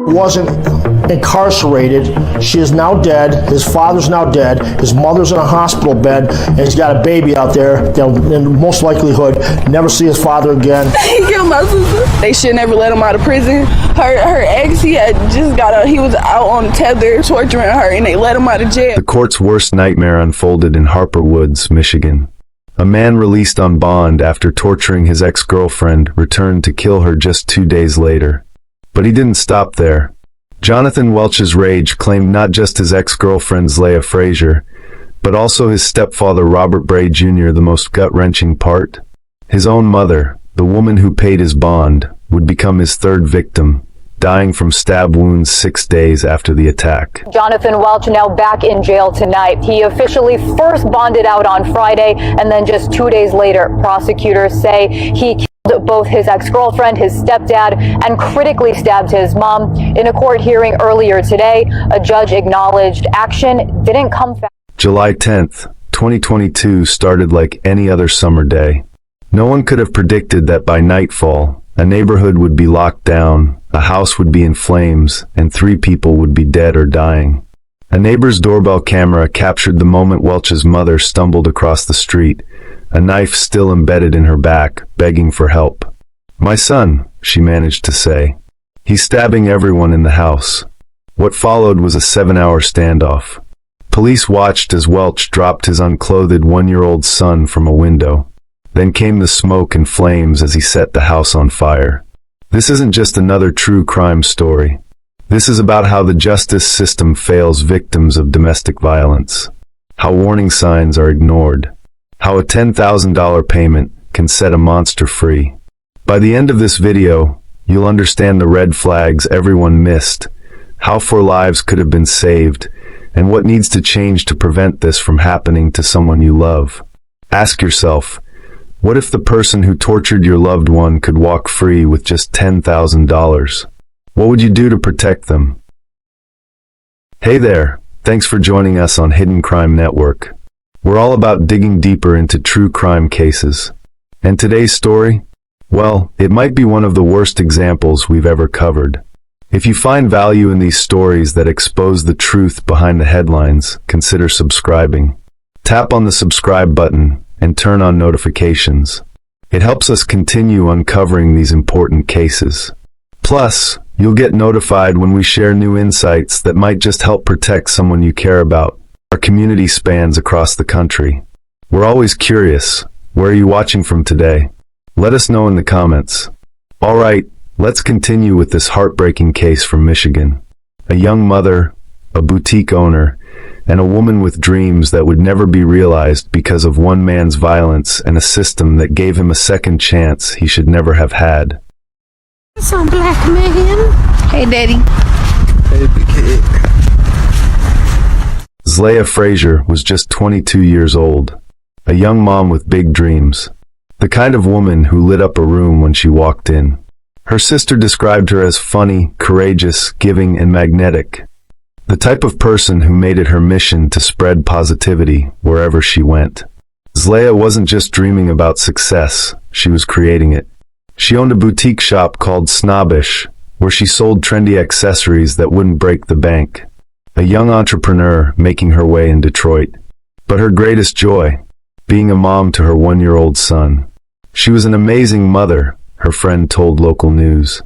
wasn't incarcerated. She is now dead. His father's now dead. His mother's in a hospital bed, and he's got a baby out there that'll, in most likelihood, never see his father again. He killed my sister. They should never let him out of prison. Her ex, he was out on tether torturing her, and they let him out of jail. The court's worst nightmare unfolded in Harper Woods, Michigan. A man released on bond after torturing his ex-girlfriend returned to kill her just 2 days later. But he didn't stop there. Jonathan Welch's rage claimed not just his ex-girlfriend Zlayiah Frazier, but also his stepfather Robert Bray Jr. The most gut-wrenching part? His own mother, the woman who paid his bond, would become his third victim, dying from stab wounds 6 days after the attack. Jonathan Welch now back in jail tonight. He officially first bonded out on Friday, and then just 2 days later, prosecutors say he killed both his ex-girlfriend, his stepdad, and critically stabbed his mom. In a court hearing earlier today, a judge acknowledged action didn't come fast. July 10th, 2022 started like any other summer day. No one could have predicted that by nightfall, a neighborhood would be locked down, a house would be in flames, and 3 people would be dead or dying. A neighbor's doorbell camera captured the moment Welch's mother stumbled across the street, a knife still embedded in her back, begging for help. "My son," she managed to say. "He's stabbing everyone in the house." What followed was a 7-hour standoff. Police watched as Welch dropped his unclothed 1-year-old son from a window. Then came the smoke and flames as he set the house on fire. This isn't just another true crime story. This is about how the justice system fails victims of domestic violence, how warning signs are ignored, how a $10,000 payment can set a monster free. By the end of this video, you'll understand the red flags everyone missed, how 4 lives could have been saved, and what needs to change to prevent this from happening to someone you love. Ask yourself, what if the person who tortured your loved one could walk free with just $10,000? What would you do to protect them? Hey there, thanks for joining us on Hidden Crime Network. We're all about digging deeper into true crime cases. And today's story? Well, it might be one of the worst examples we've ever covered. If you find value in these stories that expose the truth behind the headlines, consider subscribing. Tap on the subscribe button and turn on notifications. It helps us continue uncovering these important cases. Plus, you'll get notified when we share new insights that might just help protect someone you care about. Our community spans across the country. We're always curious, where are you watching from today? Let us know in the comments. Alright, let's continue with this heartbreaking case from Michigan. A young mother, a boutique owner, and a woman with dreams that would never be realized because of one man's violence and a system that gave him a second chance he should never have had. So black man. Hey, Daddy. Hey, big kid. Zlayiah Frazier was just 22 years old, a young mom with big dreams, the kind of woman who lit up a room when she walked in. Her sister described her as funny, courageous, giving, and magnetic, the type of person who made it her mission to spread positivity wherever she went. Zlayiah wasn't just dreaming about success, she was creating it. She owned a boutique shop called Snobbish, where she sold trendy accessories that wouldn't break the bank. A young entrepreneur making her way in Detroit. But her greatest joy, being a mom to her 1-year-old son. She was an amazing mother, her friend told local news.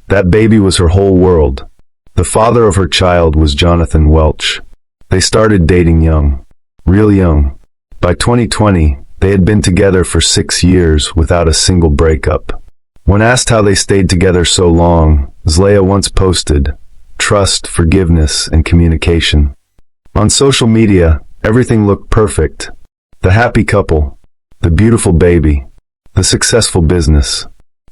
That baby was her whole world. The father of her child was Jonathan Welch. They started dating young. Real young. By 2020, they had been together for 6 years without a single breakup. When asked how they stayed together so long, Zlayiah once posted, "Trust, forgiveness, and communication." On social media, everything looked perfect. The happy couple, the beautiful baby, the successful business.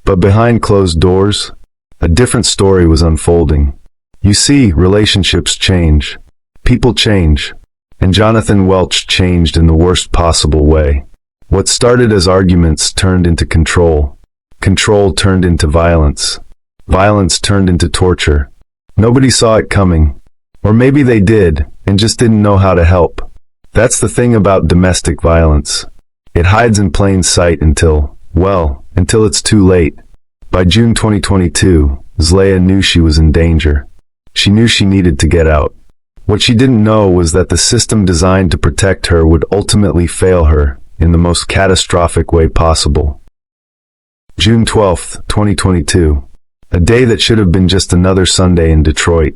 But behind closed doors, a different story was unfolding. You see, relationships change. People change. And Jonathan Welch changed in the worst possible way. What started as arguments turned into control. Control turned into violence. Violence turned into torture. Nobody saw it coming. Or maybe they did, and just didn't know how to help. That's the thing about domestic violence. It hides in plain sight until it's too late. By June 2022, Zlayiah knew she was in danger. She knew she needed to get out. What she didn't know was that the system designed to protect her would ultimately fail her in the most catastrophic way possible. June 12, 2022. A day that should have been just another Sunday in Detroit.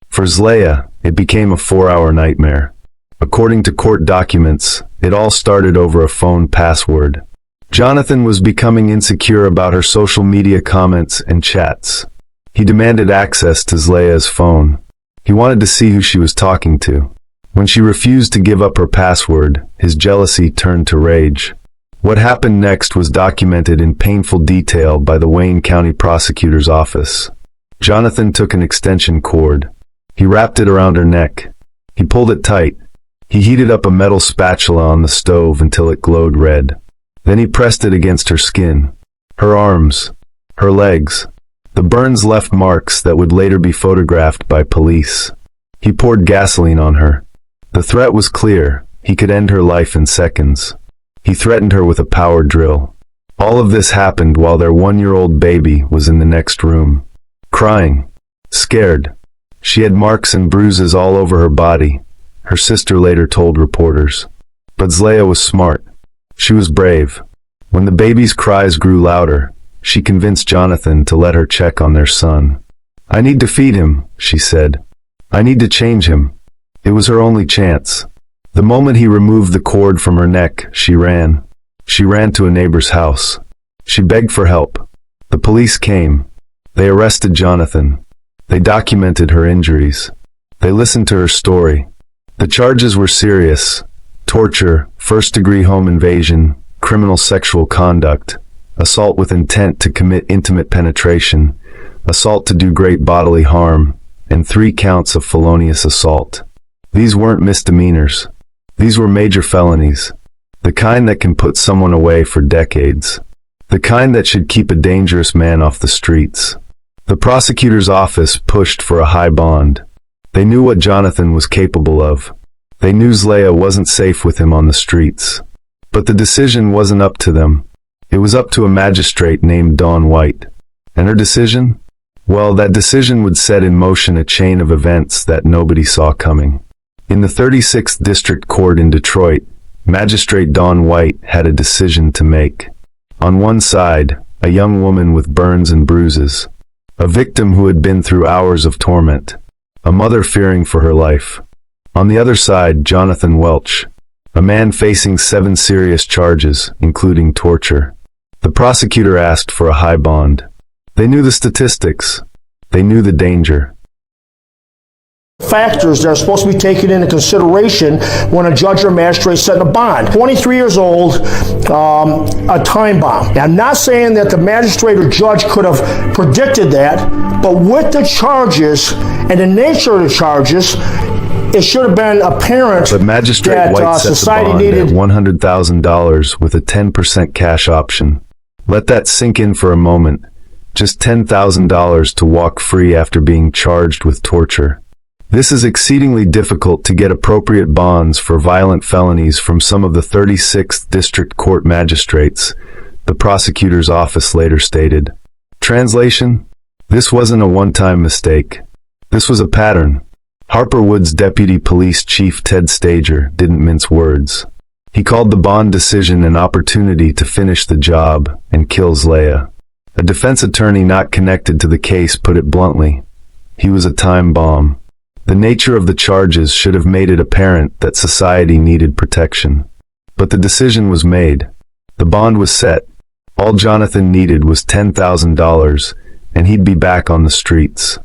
For Zlayiah, it became a 4-hour nightmare. According to court documents, it all started over a phone password. Jonathan was becoming insecure about her social media comments and chats. He demanded access to Zlayiah's phone. He wanted to see who she was talking to. When she refused to give up her password, his jealousy turned to rage. What happened next was documented in painful detail by the Wayne County Prosecutor's Office. Jonathan took an extension cord. He wrapped it around her neck. He pulled it tight. He heated up a metal spatula on the stove until it glowed red. Then he pressed it against her skin, her arms, her legs. The burns left marks that would later be photographed by police. He poured gasoline on her. The threat was clear. He could end her life in seconds. He threatened her with a power drill. All of this happened while their 1-year-old baby was in the next room, crying, scared. She had marks and bruises all over her body, her sister later told reporters. But Zlayiah was smart. She was brave. When the baby's cries grew louder, she convinced Jonathan to let her check on their son. "I need to feed him," she said. "I need to change him." It was her only chance. The moment he removed the cord from her neck, she ran. She ran to a neighbor's house. She begged for help. The police came. They arrested Jonathan. They documented her injuries. They listened to her story. The charges were serious: torture, first-degree home invasion, criminal sexual conduct, assault with intent to commit intimate penetration, assault to do great bodily harm, and 3 counts of felonious assault. These weren't misdemeanors. These were major felonies. The kind that can put someone away for decades. The kind that should keep a dangerous man off the streets. The prosecutor's office pushed for a high bond. They knew what Jonathan was capable of. They knew Zlayiah wasn't safe with him on the streets. But the decision wasn't up to them. It was up to a magistrate named Dawn White. And her decision? Well, that decision would set in motion a chain of events that nobody saw coming. In the 36th District Court in Detroit, Magistrate Dawn White had a decision to make. On one side, a young woman with burns and bruises. A victim who had been through hours of torment. A mother fearing for her life. On the other side, Jonathan Welch. A man facing 7 serious charges, including torture. The prosecutor asked for a high bond. They knew the statistics. They knew the danger. Factors that are supposed to be taken into consideration when a judge or magistrate setting a bond. 23 years old, a time bomb. Now, I'm not saying that the magistrate or judge could have predicted that, but with the charges and the nature of the charges, it should have been apparent but Magistrate that White set society the bond needed at $100,000 with a 10% cash option. Let that sink in for a moment. Just $10,000 to walk free after being charged with torture. This is exceedingly difficult to get appropriate bonds for violent felonies from some of the 36th District Court magistrates, the prosecutor's office later stated. Translation? This wasn't a one-time mistake. This was a pattern. Harper Woods Deputy Police Chief Ted Stager didn't mince words. He called the bond decision an opportunity to finish the job and kill Zlayiah. A defense attorney not connected to the case put it bluntly. He was a time bomb. The nature of the charges should have made it apparent that society needed protection. But the decision was made. The bond was set. All Jonathan needed was $10,000, and he'd be back on the streets.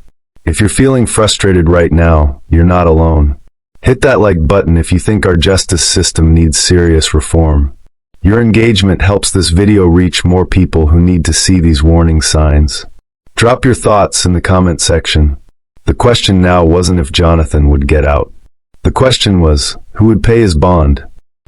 If you're feeling frustrated right now, you're not alone. Hit that like button if you think our justice system needs serious reform. Your engagement helps this video reach more people who need to see these warning signs. Drop your thoughts in the comment section. The question now wasn't if Jonathan would get out. The question was, who would pay his bond?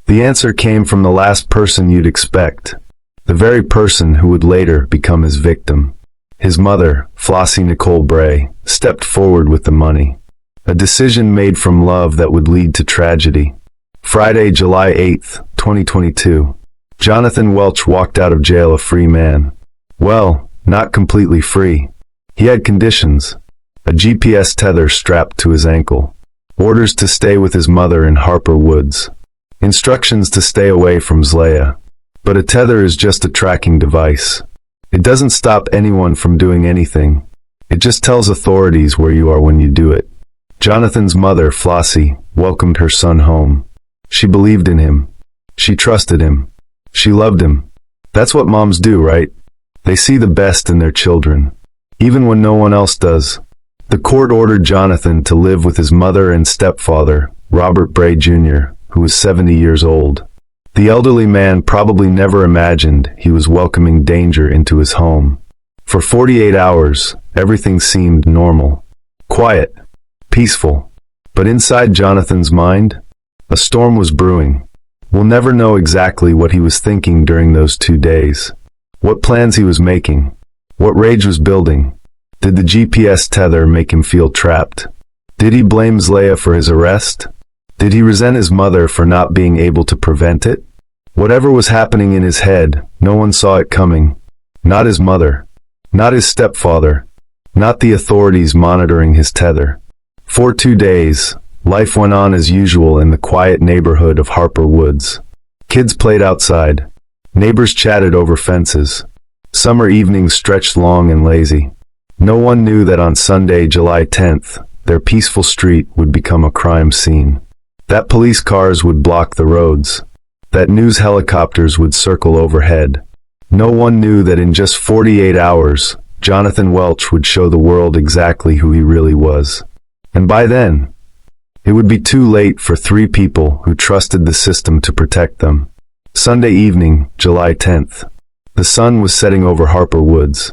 The answer came from the last person you'd expect. The very person who would later become his victim. His mother, Flossie Nicole Bray, stepped forward with the money. A decision made from love that would lead to tragedy. Friday, July 8, 2022. Jonathan Welch walked out of jail a free man. Well, not completely free. He had conditions. a GPS tether strapped to his ankle, orders to stay with his mother in Harper Woods, instructions to stay away from Zlayiah. But a tether is just a tracking device. It doesn't stop anyone from doing anything. It just tells authorities where you are when you do it. Jonathan's mother, Flossie, welcomed her son home. She believed in him. She trusted him. She loved him. That's what moms do, right? They see the best in their children, even when no one else does. The court ordered Jonathan to live with his mother and stepfather, Robert Bray Jr., who was 70 years old. The elderly man probably never imagined he was welcoming danger into his home. For 48 hours, everything seemed normal, quiet, peaceful. But inside Jonathan's mind, a storm was brewing. We'll never know exactly what he was thinking during those 2 days. What plans he was making. What rage was building. Did the GPS tether make him feel trapped? Did he blame Zlayiah for his arrest? Did he resent his mother for not being able to prevent it? Whatever was happening in his head, no one saw it coming. Not his mother. Not his stepfather. Not the authorities monitoring his tether. For 2 days, life went on as usual in the quiet neighborhood of Harper Woods. Kids played outside. Neighbors chatted over fences. Summer evenings stretched long and lazy. No one knew that on Sunday, July 10th, their peaceful street would become a crime scene. That police cars would block the roads. That news helicopters would circle overhead. No one knew that in just 48 hours, Jonathan Welch would show the world exactly who he really was. And by then, it would be too late for 3 people who trusted the system to protect them. Sunday evening, July 10th. The sun was setting over Harper Woods.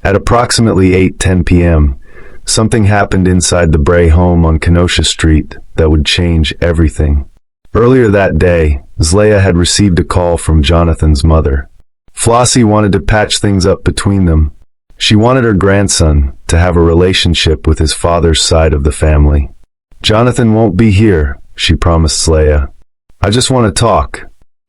At approximately 8:10 p.m., something happened inside the Bray home on Kenosha Street that would change everything. Earlier that day, Zlayiah had received a call from Jonathan's mother. Flossie wanted to patch things up between them. She wanted her grandson to have a relationship with his father's side of the family. "Jonathan won't be here," she promised Zlayiah. "I just want to talk."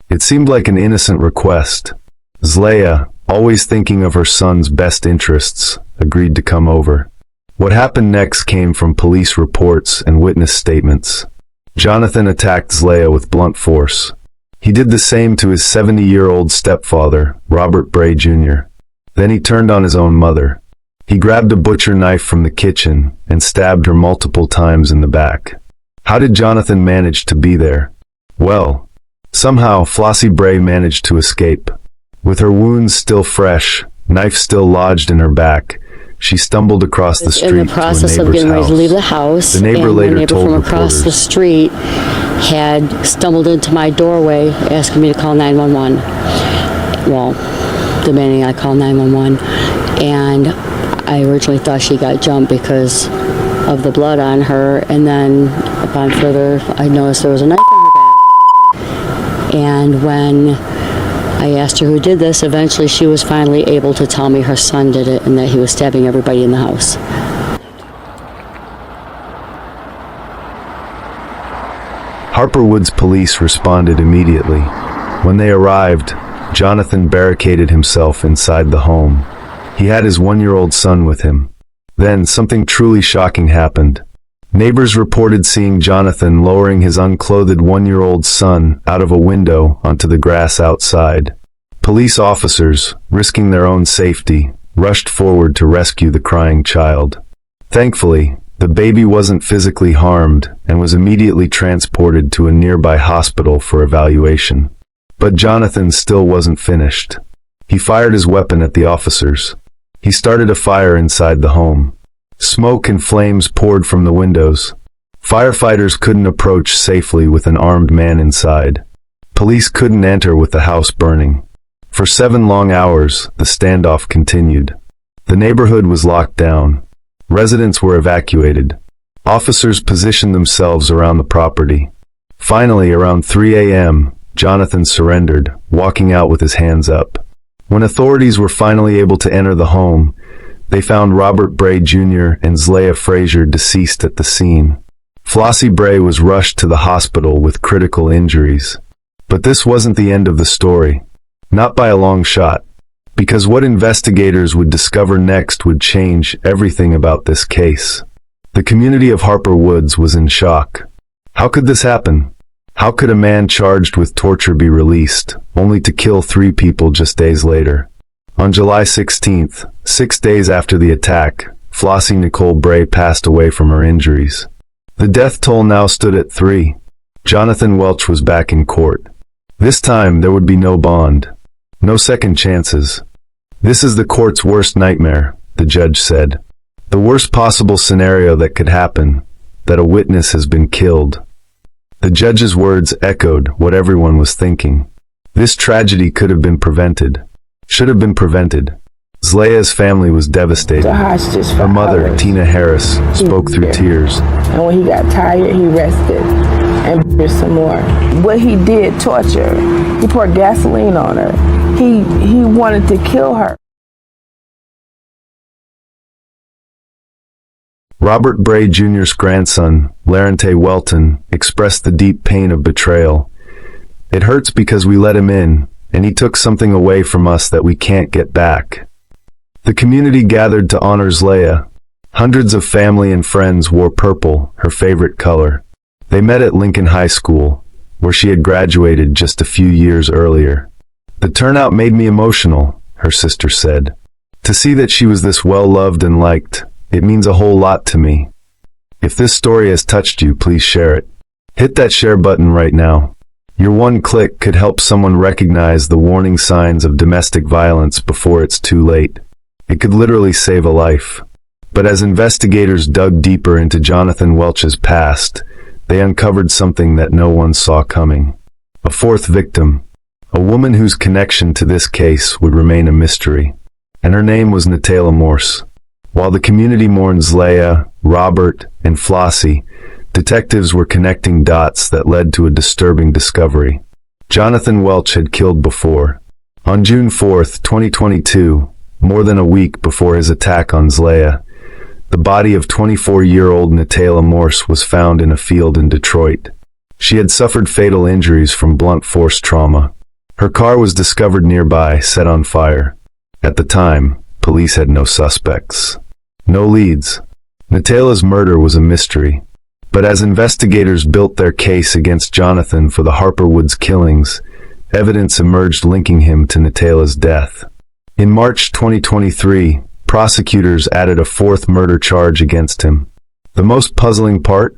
It seemed like an innocent request. Zlayiah, always thinking of her son's best interests, agreed to come over. What happened next came from police reports and witness statements. Jonathan attacked Zlayiah with blunt force. He did the same to his 70-year-old stepfather, Robert Bray Jr. Then he turned on his own mother. He grabbed a butcher knife from the kitchen and stabbed her multiple times in the back. How did Jonathan manage to be there? Well, somehow Flossie Bray managed to escape. With her wounds still fresh, knife still lodged in her back, she stumbled across the street to a neighbor's house. In the process of getting ready to leave the house, the neighbor later told from reporters, across the street had stumbled into my doorway asking me to call 911. Well, demanding I call 911. And I originally thought she got jumped because of the blood on her, and then upon further, I noticed there was a knife in her back. And when I asked her who did this, eventually she was finally able to tell me her son did it and that he was stabbing everybody in the house. Harper Woods police responded immediately. When they arrived, Jonathan barricaded himself inside the home. He had his 1-year-old son with him. Then something truly shocking happened. Neighbors reported seeing Jonathan lowering his unclothed 1-year-old son out of a window onto the grass outside. Police officers, risking their own safety, rushed forward to rescue the crying child. Thankfully, the baby wasn't physically harmed and was immediately transported to a nearby hospital for evaluation. But Jonathan still wasn't finished. He fired his weapon at the officers. He started a fire inside the home. Smoke and flames poured from the windows. Firefighters couldn't approach safely with an armed man inside. Police couldn't enter with the house burning. For 7 long hours, the standoff continued. The neighborhood was locked down. Residents were evacuated. Officers positioned themselves around the property. Finally, around 3 a.m., Jonathan surrendered, walking out with his hands up. When authorities were finally able to enter the home, they found Robert Bray Jr. and Zlayiah Frazier deceased at the scene. Flossie Bray was rushed to the hospital with critical injuries. But this wasn't the end of the story. Not by a long shot. Because what investigators would discover next would change everything about this case. The community of Harper Woods was in shock. How could this happen? How could a man charged with torture be released, only to kill 3 people just days later? On July 16th, 6 days after the attack, Flossie Nicole Bray passed away from her injuries. The death toll now stood at 3. Jonathan Welch was back in court. This time there would be no bond. No second chances. This is the court's worst nightmare, the judge said. The worst possible scenario that could happen, that a witness has been killed. The judge's words echoed what everyone was thinking. This tragedy could have been prevented. Should have been prevented. Zlayiah's family was devastated. Her mother, Tina Harris, spoke through tears. And when he got tired, he rested and beat her some more. What he did, torture. He poured gasoline on her. He wanted to kill her. Robert Bray Jr.'s grandson, Larente Welton, expressed the deep pain of betrayal. It hurts because we let him in, and he took something away from us that we can't get back. The community gathered to honor Zlayiah. Hundreds of family and friends wore purple, her favorite color. They met at Lincoln High School, where she had graduated just a few years earlier. The turnout made me emotional, her sister said. To see that she was this well-loved and liked, it means a whole lot to me. If this story has touched you, please share it. Hit that share button right now. Your one click could help someone recognize the warning signs of domestic violence before it's too late. It could literally save a life. But as investigators dug deeper into Jonathan Welch's past, they uncovered something that no one saw coming. A 4th victim. A woman whose connection to this case would remain a mystery. And her name was Netaylah Morse. While the community mourned Zlayiah, Robert, and Flossie, detectives were connecting dots that led to a disturbing discovery. Jonathan Welch had killed before. On June 4, 2022, more than a week before his attack on Zlayiah, the body of 24-year-old Netaylah Morse was found in a field in Detroit. She had suffered fatal injuries from blunt force trauma. Her car was discovered nearby, set on fire. At the time, police had no suspects. No leads. Netaylah's murder was a mystery. But as investigators built their case against Jonathan for the Harper Woods killings, evidence emerged linking him to Netaylah's death. In March 2023, prosecutors added a 4th murder charge against him. The most puzzling part?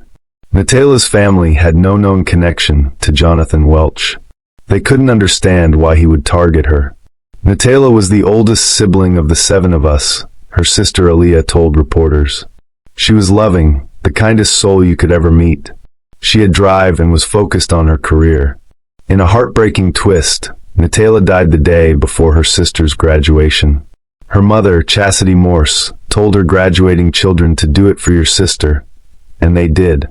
Netaylah's family had no known connection to Jonathan Welch. They couldn't understand why he would target her. Netaylah was the oldest sibling of the 7 of us, her sister Aaliyah told reporters. She was loving, the kindest soul you could ever meet. She had drive and was focused on her career. In a heartbreaking twist, Netaylah died the day before her sister's graduation. Her mother, Chastity Morse, told her graduating children to do it for your sister, and they did.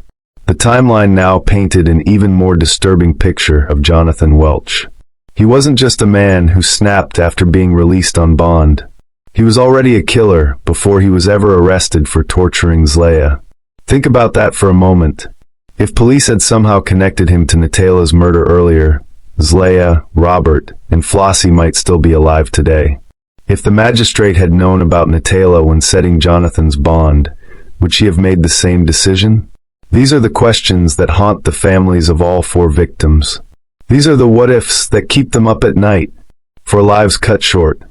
The timeline now painted an even more disturbing picture of Jonathan Welch. He wasn't just a man who snapped after being released on bond. He was already a killer before he was ever arrested for torturing Zlayiah. Think about that for a moment. If police had somehow connected him to Netaylah's murder earlier, Zlayiah, Robert, and Flossie might still be alive today. If the magistrate had known about Netaylah when setting Jonathan's bond, would she have made the same decision? These are the questions that haunt the families of all 4 victims. These are the what-ifs that keep them up at night. 4 lives cut short.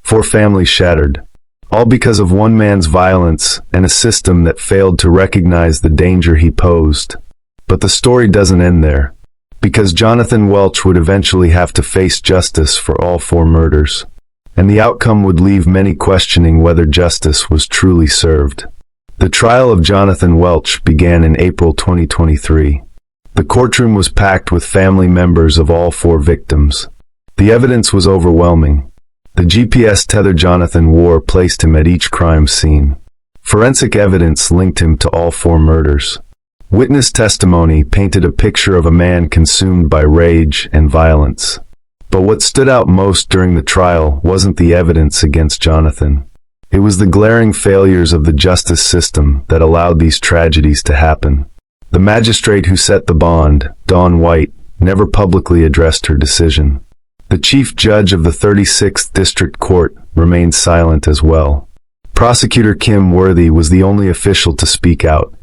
4 families shattered. All because of one man's violence and a system that failed to recognize the danger he posed. But the story doesn't end there. Because Jonathan Welch would eventually have to face justice for all 4 murders. And the outcome would leave many questioning whether justice was truly served. The trial of Jonathan Welch began in April 2023. The courtroom was packed with family members of all 4 victims. The evidence was overwhelming. The GPS tether Jonathan wore placed him at each crime scene. Forensic evidence linked him to all 4 murders. Witness testimony painted a picture of a man consumed by rage and violence. But what stood out most during the trial wasn't the evidence against Jonathan. It was the glaring failures of the justice system that allowed these tragedies to happen. The magistrate who set the bond, Dawn White, never publicly addressed her decision. The chief judge of the 36th District Court remained silent as well. Prosecutor Kim Worthy was the only official to speak out.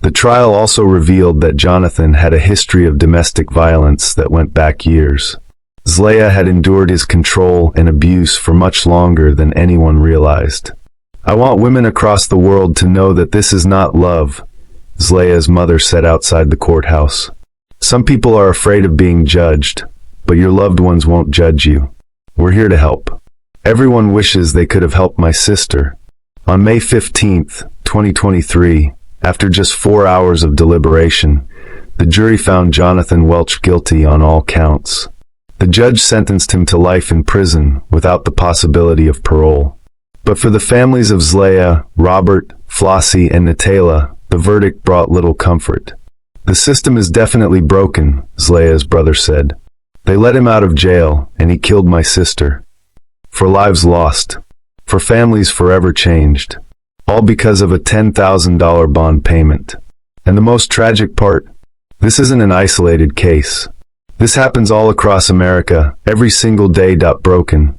The trial also revealed that Jonathan had a history of domestic violence that went back years. Zlayiah had endured his control and abuse for much longer than anyone realized. "I want women across the world to know that this is not love," Zlayiah's mother said outside the courthouse. "Some people are afraid of being judged, but your loved ones won't judge you. We're here to help. Everyone wishes they could have helped my sister." On May 15th, 2023, after just 4 hours of deliberation, the jury found Jonathan Welch guilty on all counts. The judge sentenced him to life in prison without the possibility of parole. But for the families of Zlayiah, Robert, Flossie, and Natalia, the verdict brought little comfort. "The system is definitely broken," Zlayiah's brother said. "They let him out of jail, and he killed my sister. For lives lost. For families forever changed. All because of a $10,000 bond payment. And the most tragic part? This isn't an isolated case. This happens all across America, every single day. Broken,"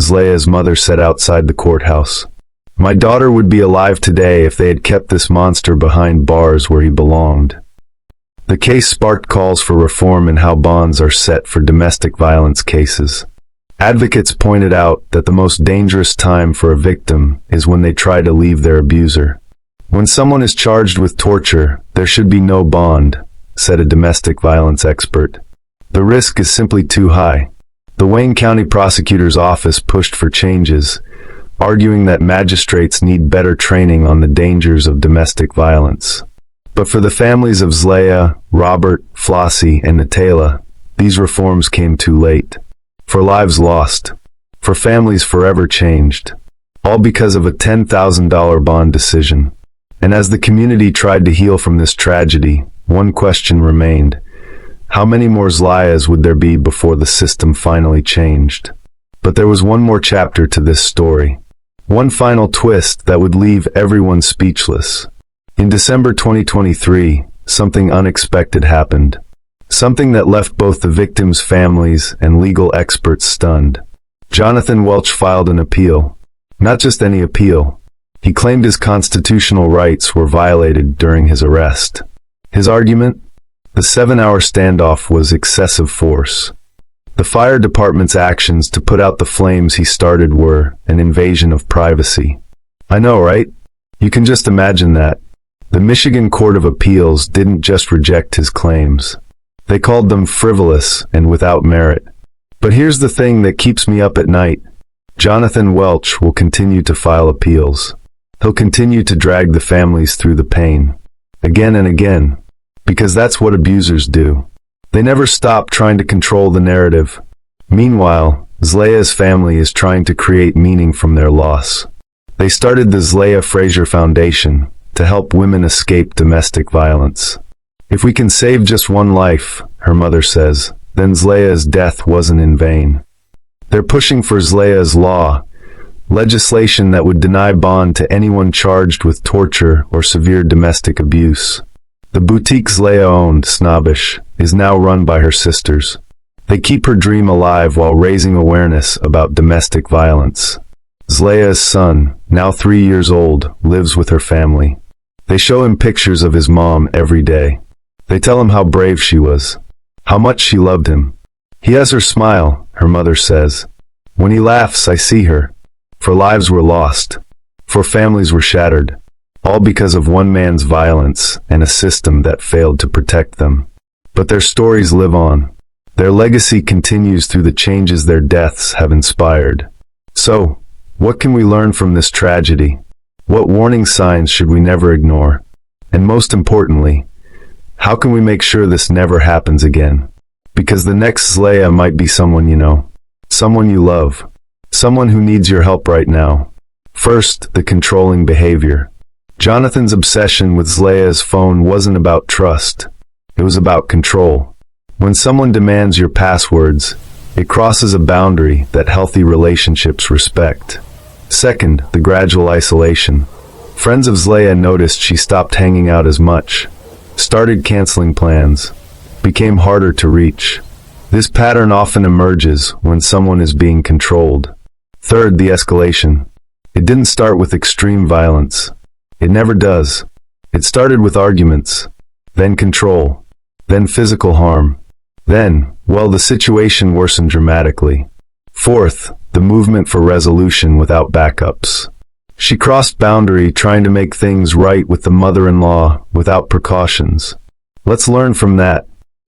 Zlayiah's mother said outside the courthouse. "My daughter would be alive today if they had kept this monster behind bars where he belonged." The case sparked calls for reform in how bonds are set for domestic violence cases. Advocates pointed out that the most dangerous time for a victim is when they try to leave their abuser. "When someone is charged with torture, there should be no bond," said a domestic violence expert. "The risk is simply too high." The Wayne County Prosecutor's Office pushed for changes, arguing that magistrates need better training on the dangers of domestic violence. But for the families of Zlayiah, Robert, Flossie, and Natalia, these reforms came too late. For lives lost. For families forever changed. All because of a $10,000 bond decision. And as the community tried to heal from this tragedy, one question remained. How many more Zlayiahs would there be before the system finally changed? But there was one more chapter to this story. One final twist that would leave everyone speechless. In December 2023, something unexpected happened. Something that left both the victims' families and legal experts stunned. Jonathan Welch filed an appeal. Not just any appeal. He claimed his constitutional rights were violated during his arrest. His argument? The 7-hour standoff was excessive force. The fire department's actions to put out the flames he started were an invasion of privacy. I know, right? You can just imagine that. The Michigan Court of Appeals didn't just reject his claims. They called them frivolous and without merit. But here's the thing that keeps me up at night. Jonathan Welch will continue to file appeals. He'll continue to drag the families through the pain. Again and again. Because that's what abusers do. They never stop trying to control the narrative. Meanwhile, Zlayiah's family is trying to create meaning from their loss. They started the Zlayiah Frazier Foundation to help women escape domestic violence. "If we can save just one life," her mother says, "then Zlayiah's death wasn't in vain." They're pushing for Zlayiah's law, legislation that would deny bond to anyone charged with torture or severe domestic abuse. The boutique Zlayiah owned, Snobbish, is now run by her sisters. They keep her dream alive while raising awareness about domestic violence. Zlayiah's son, now 3 years old, lives with her family. They show him pictures of his mom every day. They tell him how brave she was, how much she loved him. "He has her smile," her mother says. "When he laughs, I see her." For lives were lost. For families were shattered. All because of one man's violence and a system that failed to protect them. But their stories live on. Their legacy continues through the changes their deaths have inspired. So, what can we learn from this tragedy? What warning signs should we never ignore? And most importantly, how can we make sure this never happens again? Because the next Zlayiah might be someone you know, someone you love, someone who needs your help right now. First, the controlling behavior. Jonathan's obsession with Zlayiah's phone wasn't about trust. It was about control. When someone demands your passwords, it crosses a boundary that healthy relationships respect. Second, the gradual isolation. Friends of Zlayiah noticed she stopped hanging out as much, started canceling plans, became harder to reach. This pattern often emerges when someone is being controlled. Third, the escalation. It didn't start with extreme violence. It never does. It started with arguments, then control, then physical harm. Then, well, the situation worsened dramatically. Fourth, the movement for resolution without backups. She crossed boundary trying to make things right with the mother-in-law without precautions. Let's learn from that.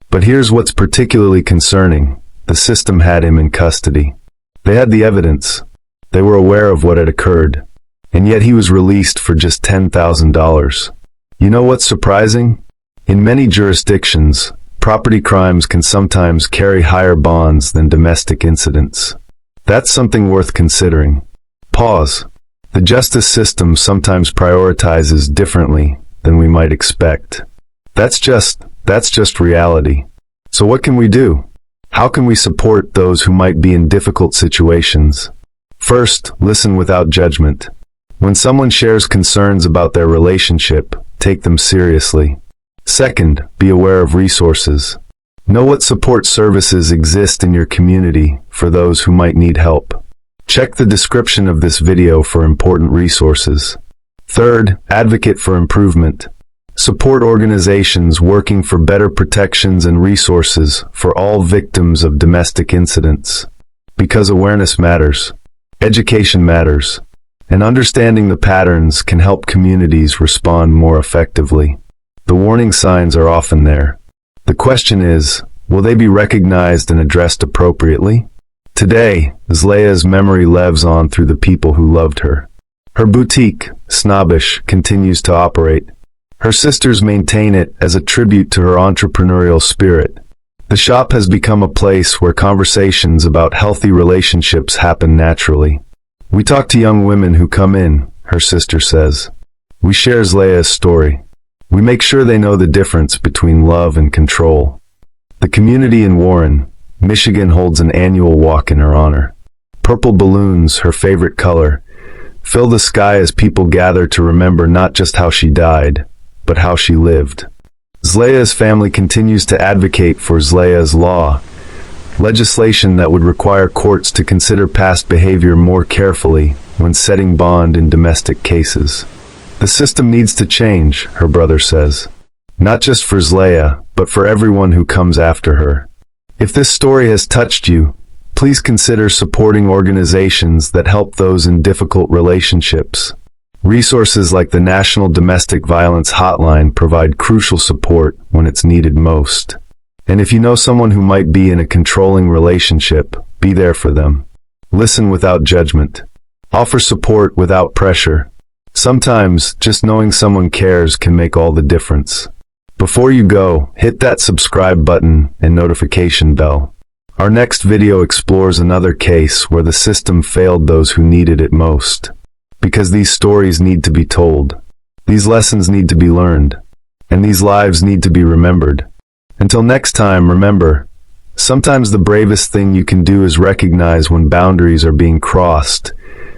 But here's what's particularly concerning. The system had him in custody. They had the evidence. They were aware of what had occurred. And yet he was released for just $10,000. You know what's surprising? In many jurisdictions, property crimes can sometimes carry higher bonds than domestic incidents. That's something worth considering. Pause. The justice system sometimes prioritizes differently than we might expect. That's just reality. So what can we do? How can we support those who might be in difficult situations? First, listen without judgment. When someone shares concerns about their relationship, take them seriously. Second, be aware of resources. Know what support services exist in your community for those who might need help. Check the description of this video for important resources. Third, advocate for improvement. Support organizations working for better protections and resources for all victims of domestic incidents. Because awareness matters. Education matters. And understanding the patterns can help communities respond more effectively. The warning signs are often there. The question is, will they be recognized and addressed appropriately? Today, Zlayiah's memory lives on through the people who loved her. Her boutique, Snobbish, continues to operate. Her sisters maintain it as a tribute to her entrepreneurial spirit. The shop has become a place where conversations about healthy relationships happen naturally. We talk to young women who come in, her sister says. We share Zlayiah's story. We make sure they know the difference between love and control. The community in Warren, Michigan holds an annual walk in her honor. Purple balloons, her favorite color, fill the sky as people gather to remember not just how she died, but how she lived. Zlayiah's family continues to advocate for Zlayiah's Law, legislation that would require courts to consider past behavior more carefully when setting bond in domestic cases. The system needs to change, her brother says. Not just for Zlayiah, but for everyone who comes after her. If this story has touched you, please consider supporting organizations that help those in difficult relationships. Resources like the National Domestic Violence Hotline provide crucial support when it's needed most. And if you know someone who might be in a controlling relationship, be there for them. Listen without judgment. Offer support without pressure. Sometimes, just knowing someone cares can make all the difference. Before you go, hit that subscribe button and notification bell. Our next video explores another case where the system failed those who needed it most. Because these stories need to be told. These lessons need to be learned. And these lives need to be remembered. Until next time, remember, sometimes the bravest thing you can do is recognize when boundaries are being crossed,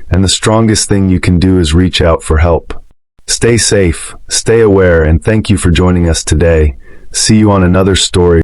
and the strongest thing you can do is reach out for help. Stay safe, stay aware, and thank you for joining us today. See you on another story.